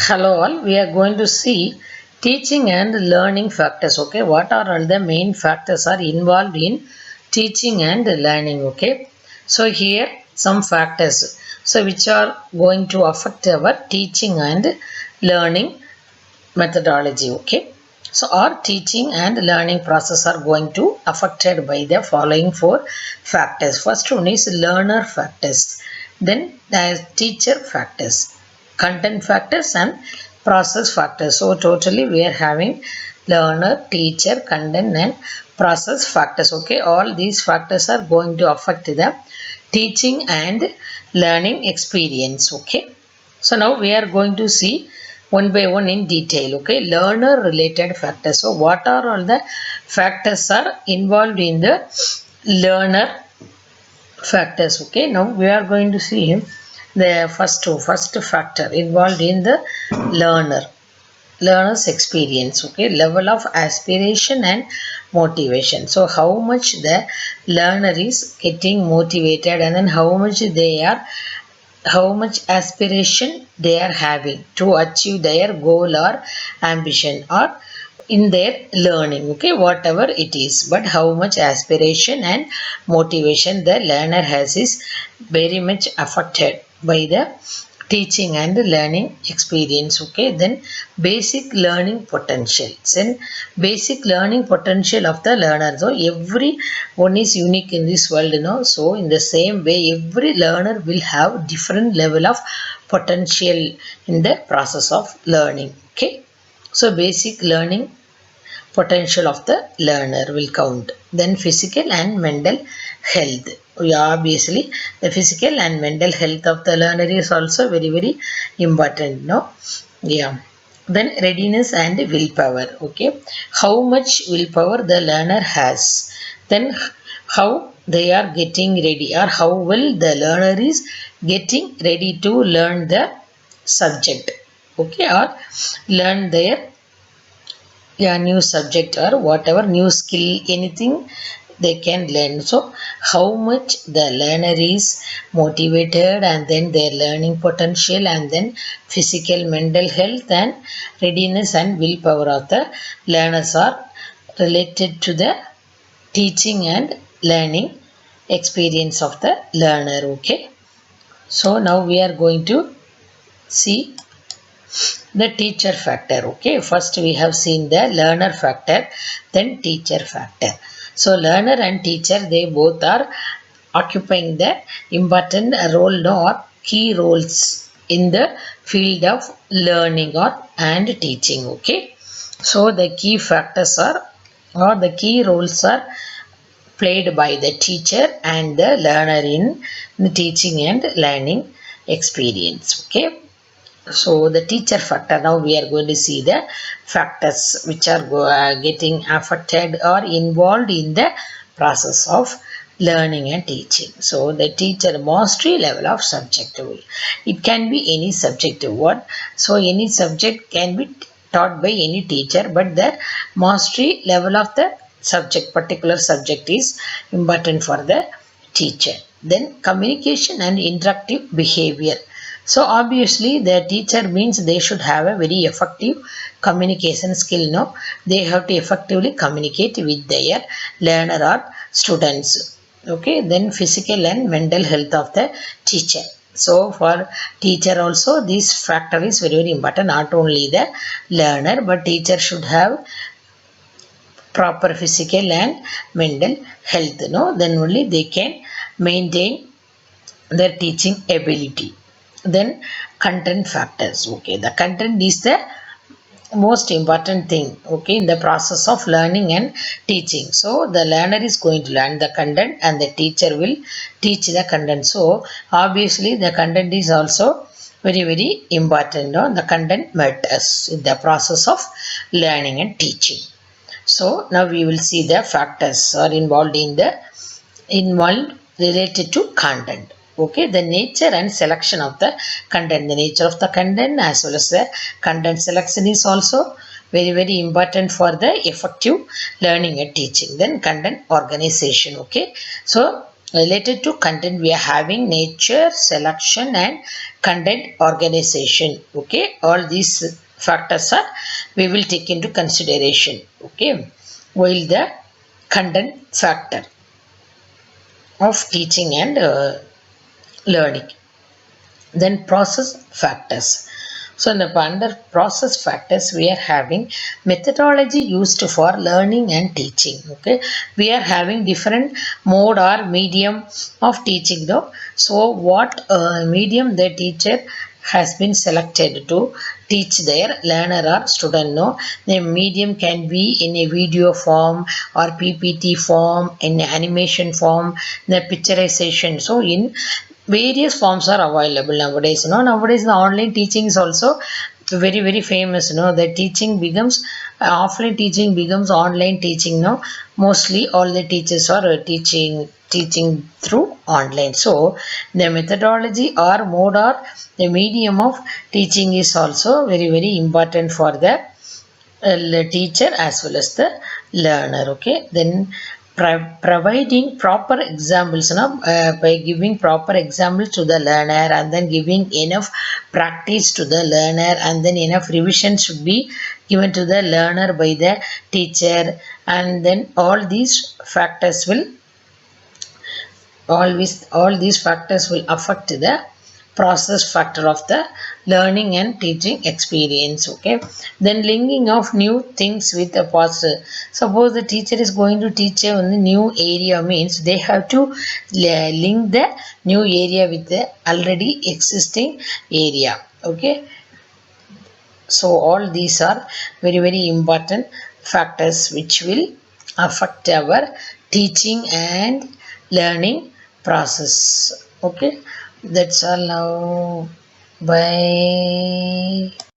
Hello all, we are going to see teaching and learning factors. Okay, what are all the main factors are involved in teaching and learning? Okay, so here some factors, so which are going to affect our teaching and learning methodology. Okay, so our teaching and learning process are going to affected by the following four factors. First one is learner factors, then there is teacher factors, content factors and process factors. So totally we are having learner, teacher, content and process factors. Okay, all these factors are going to affect the teaching and learning experience. Okay, so now we are going to see one by one in detail. Okay, learner related factors. So what are all the factors are involved in the learner factors? Okay, now we are going to see the first factor involved in the learner's experience. Okay, level of aspiration and motivation. So how much the learner is getting motivated, and then how much aspiration they are having to achieve their goal or ambition or in their learning. Okay, whatever it is, but how much aspiration and motivation the learner has is very much affected by the teaching and learning experience. Okay, then basic learning potentials and basic learning potential of the learner. So every one is unique in this world, so in the same way every learner will have different level of potential in the process of learning. Okay, so basic learning potential of the learner will count. Then physical and mental health. Yeah, obviously the physical and mental health of the learner is also very very important, no? Yeah. Then readiness and willpower. Okay, how much willpower the learner has, then how they are getting ready, or how well the learner is getting ready to learn the subject. Okay, or learn their, yeah, new subject or whatever new skill, anything they can learn. So how much the learner is motivated, and then their learning potential, and then physical mental health and readiness and willpower of the learners are related to the teaching and learning experience of the learner. Okay, so now we are going to see the teacher factor. Okay, first we have seen the learner factor, then teacher factor. So learner and teacher, they both are occupying the important role, no, or key roles in the field of learning or and teaching. Okay, so the key factors are, or the key roles are played by the teacher and the learner in the teaching and learning experience. Okay, so the teacher factor, now we are going to see the factors which are getting affected or involved in the process of learning and teaching. So the teacher mastery level of subject, it can be any subject. What, so any subject can be taught by any teacher, but the mastery level of the subject, particular subject, is important for the teacher. Then communication and interactive behavior. So obviously the teacher means they should have a very effective communication skill, no? They have to effectively communicate with their learner or students. Okay, then physical and mental health of the teacher. So for teacher also this factor is very very important, not only the learner, but teacher should have proper physical and mental health, no? Then only they can maintain their teaching ability. Then content factors. Okay, the content is the most important thing, okay, in the process of learning and teaching. So the learner is going to learn the content and the teacher will teach the content. So obviously the content is also very very important, no? The content matters in the process of learning and teaching. So now we will see the factors are involved related to content. Okay, the nature and selection of the content, the nature of the content as well as the content selection is also very very important for the effective learning and teaching. Then content organization. Okay, so related to content we are having nature, selection and content organization. Okay, all these factors are we will take into consideration. Okay, while the content factor of teaching and learning. Then process factors. So in the under process factors we are having methodology used for learning and teaching. Okay, we are having different mode or medium of teaching though. So what medium the teacher has been selected to teach their learner or student. No, the medium can be in a video form or ppt form, in animation form, the picturization. So in various forms are available nowadays. Nowadays the online teaching is also very famous. The teaching becomes offline teaching becomes online teaching now. Mostly all the teachers are teaching through online. So the methodology or mode or the medium of teaching is also very important for the teacher as well as the learner. Okay, then providing proper examples, by giving proper examples to the learner and then giving enough practice to the learner and then enough revision should be given to the learner by the teacher. And then all these factors will affect the process factor of the learning and teaching experience. Okay, then linking of new things with the past. Suppose the teacher is going to teach on the new area, means they have to link the new area with the already existing area. Okay, so all these are very important factors which will affect our teaching and learning process. Okay, that's all now. Bye.